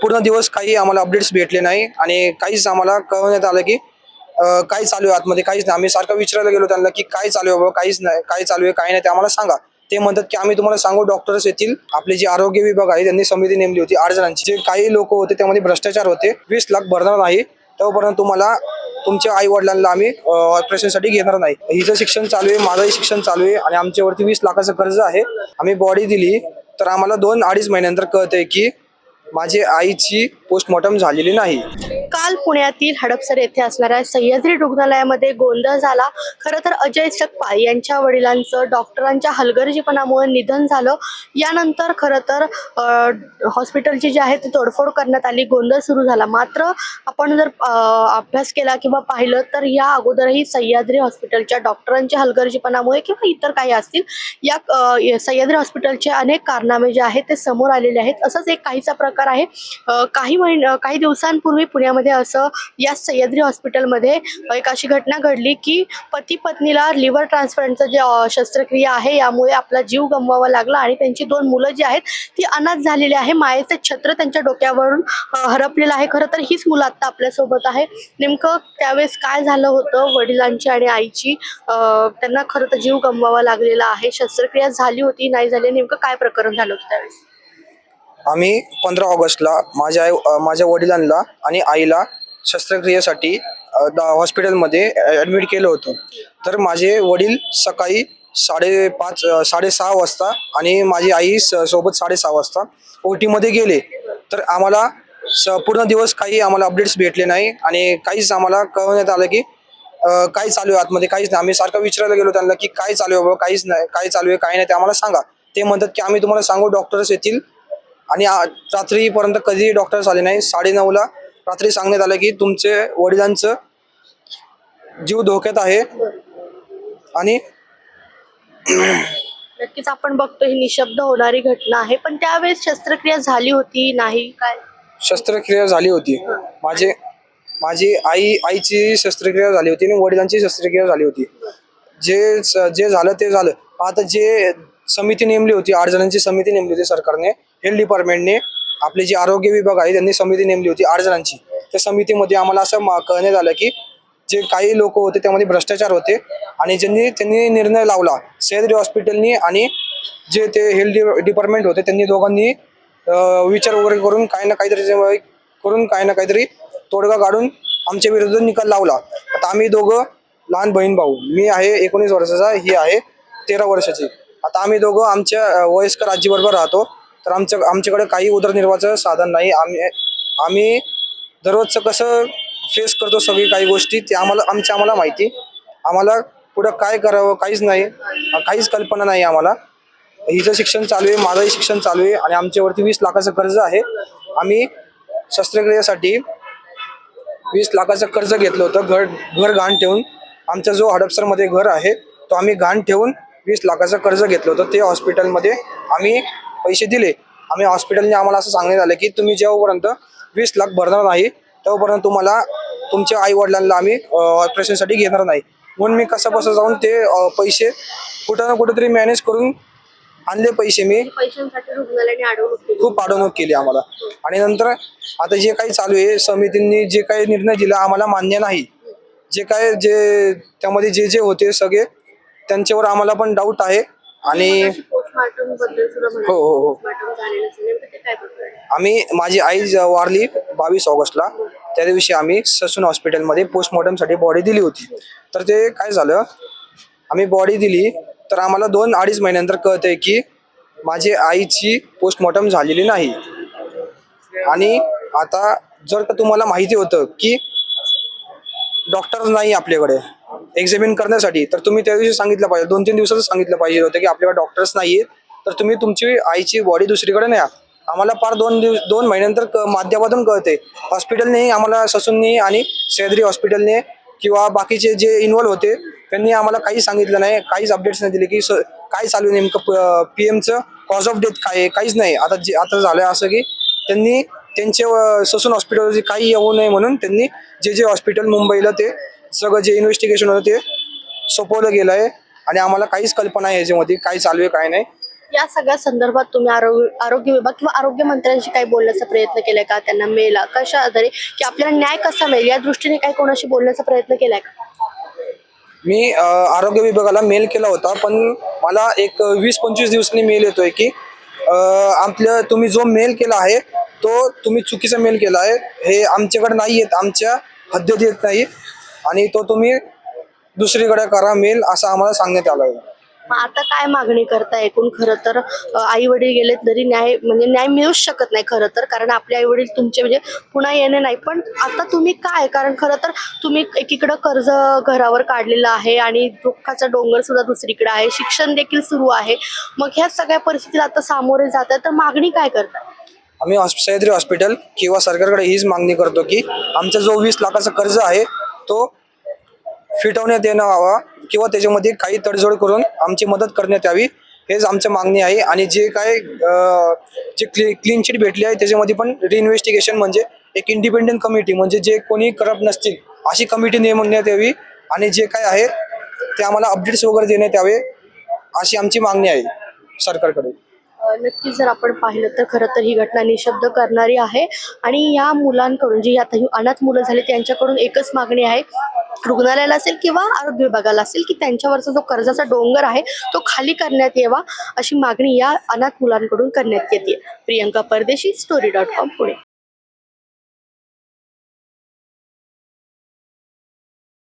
पूर्ण दिवस काही आम्हाला अपडेट्स भेटले नाही आणि काहीच आम्हाला कळवण्यात आलं की काय चालू आहे आतमध्ये, काहीच नाही. आम्ही सारखं विचारायला गेलो त्यांना की काय चालू आहे बाबा, काहीच नाही, काय चालू आहे काय नाही ते आम्हाला सांगा. ते म्हणतात की आम्ही तुम्हाला सांगू. डॉक्टर्स येतील, आपले जे आरोग्य विभाग आहे त्यांनी समिती नेमली होती 8 जणांची. जे काही लोक होते त्यामध्ये भ्रष्टाचार होते. 20 लाख भरणार नाही तोपर्यंत तुम्हाला तुमच्या आई वडिलांना आम्ही ऑपरेशनसाठी घेणार नाही. हिचं शिक्षण चालू आहे, माझंही शिक्षण चालू आहे आणि आमच्यावरती 20 लाखाचं कर्ज आहे. आम्ही बॉडी दिली तर आम्हाला 2-2.5 महिन्यानंतर कळतंय की माझी आईची पोस्टमॉर्टम झालेली नाही. काल पुण्यातील हडपसर येथे असणाऱ्या सह्याद्री रुग्णालयामध्ये गोंधळ झाला. खरं तर अजय सकपाळ यांच्या वडिलांचं डॉक्टरांच्या हलगर्जीपणामुळे निधन झालं. यानंतर खरं तर हॉस्पिटलची जी आहे ती तोडफोड करण्यात आली, गोंधळ सुरू झाला. मात्र आपण जर अभ्यास केला किंवा पाहिलं तर या अगोदरही सह्याद्री हॉस्पिटलच्या डॉक्टरांच्या हलगर्जीपणामुळे किंवा इतर काही असतील या सह्याद्री हॉस्पिटलचे अनेक कारनामे जे आहेत ते समोर आलेले आहेत. असंच एक काहीचा प्रकार आहे. काही दिवसांपूर्वी पुण्यामध्ये असं या सह्याद्री हॉस्पिटलमध्ये एक अशी घटना घडली की पती पत्नीला लिव्हर ट्रान्सप्लांटचं जे शस्त्रक्रिया आहे यामुळे आपला जीव गमवावा लागला आणि त्यांची 2 मुलं जी आहेत ती अनाथ झालेली आहे. मायेचं छत्र त्यांच्या डोक्यावरून हरपलेलं आहे. खरं तर हीच मुलं आता आपल्यासोबत आहे. नेमकं त्यावेळेस काय झालं होतं वडिलांची आणि आईची, त्यांना खरं तर जीव गमवावा लागलेला आहे. शस्त्रक्रिया झाली होती नाही झाली, नेमकं काय प्रकरण झालं होतं त्यावेळेस? आम्ही 15 ऑगस्टला माझ्या वडिलांना आणि आईला शस्त्रक्रियेसाठी हॉस्पिटलमध्ये ॲडमिट केलं होतं. तर माझे वडील सकाळी 5:30-6:30 वाजता आणि माझी आई सोबत 6:30 वाजता OTमध्ये गेले. तर आम्हाला पूर्ण दिवस काही आम्हाला अपडेट्स भेटले नाही आणि काहीच आम्हाला कळवण्यात आलं की काय चालू आहे आतमध्ये, काहीच नाही. आम्ही सारखं विचारायला गेलो त्यांना की काय चालू आहे बाबा, काहीच नाही, काय चालू आहे काय नाही ते आम्हाला सांगा. ते म्हणतात की आम्ही तुम्हाला सांगू. डॉक्टर्स येतील आणि रात्रीपर्यंत कधीही डॉक्टर्स आले नाही. 9:30ला रात्री सांगण्यात आलं की तुमचे वडिलांचं जीव धोक्यात आहे. आणि नक्कीच आपण बघतो ही निशब्द होणारी घटना आहे. पण त्यावेळेस शस्त्रक्रिया झाली होती नाही काय? शस्त्रक्रिया झाली होती. माझी आईची शस्त्रक्रिया झाली होती आणि वडिलांची शस्त्रक्रिया झाली होती. जे झालं ते झालं. आता जे समिती नेमली होती, 8 जणांची समिती नेमली होती सरकारने, हेल्थ डिपार्टमेंटने, आपले जे आरोग्य विभाग आहे त्यांनी समिती नेमली होती 8 जणांची. त्या समितीमध्ये आम्हाला असं कळण्यात आलं की जे काही लोक होते त्यामध्ये भ्रष्टाचार होते आणि त्यांनी निर्णय लावला सह्याद्री हॉस्पिटलनी आणि जे ते हेल्थ डिपार्टमेंट होते त्यांनी दोघांनी विचार वगैरे करून काही ना काहीतरी तोडगा काढून आमच्या विरुद्ध निकाल लावला. आता आम्ही दोघं लहान बहीण भाऊ, मी आहे 19 वर्षाचा, ही आहे 13 वर्षाची. आता आम्ही दोघं आमच्या वयस्कर आजीबरोबर राहतो. तर आमच्याकडे काही उदरनिर्वाहाचं साधन नाही. आम्ही दररोजचं कसं फेस करतो सगळी काही गोष्टी ते आम्हाला माहिती. आम्हाला पुढं काय करावं काहीच नाही, काहीच कल्पना नाही आम्हाला. हिचं शिक्षण चालू आहे, माझंही शिक्षण चालू आहे आणि आमच्यावरती 20 लाखाचं कर्ज आहे. आम्ही शस्त्रक्रियेसाठी 20 लाखाचं कर्ज घेतलं होतं. घर गहाण ठेवून, आमचा जो हडपसरमध्ये घर आहे तो आम्ही गहाण ठेवून 20 लाखाचं कर्ज घेतलं होतं. ते हॉस्पिटलमध्ये आम्ही पैसे दिले. हॉस्पिटलने आम्हाला असं सांगण्यात आलं की तुम्ही जेव्हापर्यंत 20 लाख भरणार नाही तेव्हापर्यंत तुम्हाला तुमच्या आई वडिलांना आम्ही ऑपरेशनसाठी घेणार नाही. म्हणून मी कसं जाऊन ते पैसे कुठं ना कुठेतरी मॅनेज करून आणले पैसे. मी पैशांसाठी रुग्णालयाने खूप अडवणूक केली आम्हाला. आणि नंतर आता जे काही चालू आहे, समितींनी जे काही निर्णय दिला आम्हाला मान्य नाही. जे त्यामध्ये जे होते सगळे त्यांच्यावर आम्हाला पण डाऊट आहे. आणि हो. माझी आई वारली 22 ऑगस्टला. त्या दिवशी आम्ही ससून हॉस्पिटलमध्ये पोस्टमॉर्टमसाठी बॉडी दिली होती. तर ते काय झालं, आम्ही बॉडी दिली तर आम्हाला 2-2.5 महिन्यानंतर कळतंय की माझी आईची पोस्टमॉर्टम झालेली नाही. आणि आता जर का तुम्हाला माहिती होतं की डॉक्टर नाही आपल्याकडे एक्झामिन करण्यासाठी, तर तुम्ही त्या दिवशी सांगितलं पाहिजे, 2-3 दिवसाचं सांगितलं पाहिजे होतं की आपल्याकडे डॉक्टर्स नाही आहेत, तर तुम्ही तुमची आईची बॉडी दुसरीकडे न्या. आम्हाला फार 2 महिन्यानंतर माध्यमातून कळते. हॉस्पिटलने आम्हाला, ससूनने आणि सह्याद्री हॉस्पिटलने किंवा बाकीचे जे इन्व्हॉल्व होते त्यांनी आम्हाला काही सांगितलं नाही, काहीच अपडेट्स नाही दिले की काय चालू आहे नेमकं, PMचं कॉज ऑफ डेथ काय आहे, काहीच नाही. आता झालं असं की त्यांनी त्यांचे ससून हॉस्पिटलची काही येऊ नये म्हणून त्यांनी जे हॉस्पिटल मुंबईला ते सगळं जे इन्व्हेस्टिगेशन होतं ते सोपवलं गेलं आहे. आणि आम्हाला काहीच कल्पना आहे याच्यामध्ये काय चालू आहे काय नाही. या सगळ्या संदर्भात तुम्ही आरोग्य विभाग किंवा आरोग्य मंत्र्यांशी काही बोलण्याचा प्रयत्न केलाय का? त्यांना मेल कशा आधारे की आपल्याला न्याय कसा मिळेल या दृष्टीने काही कोणाशी बोलण्याचा प्रयत्न केलाय का? मी आरोग्य विभागाला मेल केला होता, पण मला एक 20-25 दिवसांनी मेल येतोय की आपलं तुम्ही जो मेल केला आहे तो तुम्ही चुकीचा मेल केला आहे, हे आमच्याकडे नाही येत, आमच्या हद्दीत येत नाही आणि तो तुम्ही दुसरीकडे करा मेल, असं आम्हाला सांगण्यात आलं आहे. मग आता काय मागणी करता एकूण? खरं तर आई वडील गेले तरी न्याय मिळूच शकत नाही खरं तर, कारण आपले आई वडील तुमचे म्हणजे पुन्हा येणे नाही. पण आता तुम्ही काय, कारण खरं तर तुम्ही एकीकडं कर्ज घरावर काढलेलं आहे आणि दुःखाचा डोंगर सुद्धा दुसरीकडे आहे, शिक्षण देखील सुरू आहे. मग ह्या सगळ्या परिस्थितीला आता सामोरे जात आहे, तर मागणी काय करताय? आम्ही सह्याद्री हॉस्पिटल किंवा सरकारकडे हीच मागणी करतो की आमचा जो 20 लाखाचा कर्ज आहे तो फिटवण्यात येणं हवा किंवा त्याच्यामध्ये काही तडजोड करून आमची मदत करण्यात यावी, हेच आमची मागणी आहे. आणि जे काय जे क्लीन चिट भेटली आहे त्याच्यामध्ये पण रिइन्व्हेस्टिगेशन म्हणजे एक इंडिपेंडंट कमिटी, म्हणजे जे कोणी करप्ट नसतील अशी कमिटी नेमण्यात यावी आणि जे काय आहे ते आम्हाला अपडेट्स वगैरे देण्यात यावे, अशी आमची मागणी आहे सरकारकडे. नक्कीच जर आपण पाहिलं तर खरं तर ही घटना निःशब्द करणारी आहे. आणि या मुलांकडून जी आता ही अनाथ मुलं झाली त्यांच्याकडून एकच मागणी आहे, रुग्णालयाला असेल किंवा आरोग्य विभागाला असेल, की त्यांच्यावरचा जो कर्जाचा डोंगर आहे तो खाली करण्यात यावा, अशी मागणी या अनाथ मुलांकडून करण्यात येते. प्रियंका परदेशी, story.com पुणे.